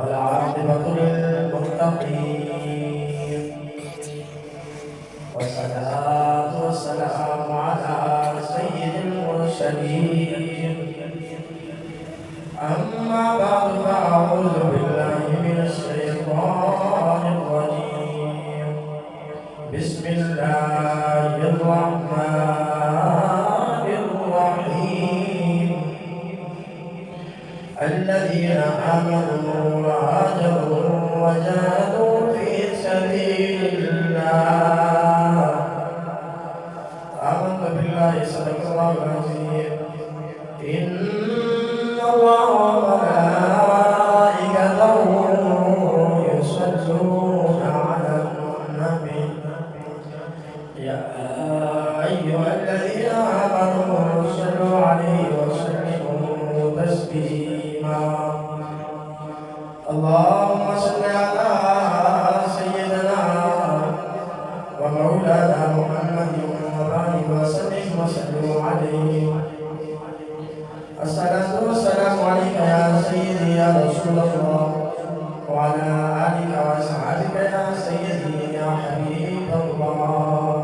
والعاقبة للمتقين والصلاة والسلام على سيد المرسلين أما بعد فأعوذ بالله من الشيطان الرجيم بسم الله الرحمن الرحيم الذين آمنوا وهاجروا وجاهدوا في سبيل الله آمنت بالله صدق الله العظيم إن الله وملائكته يصلون على النبي يا أيها الذين آمنوا صلوا عليه وسلموا تسليما اللهم صل على سيدنا ومولانا محمد وبارك وسلم وسلم عليه الصلاة والسلام عليك يا سيدي يا رسول الله وعلى آلك وصحبك يا سيدي يا حبيب الله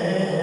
Yeah.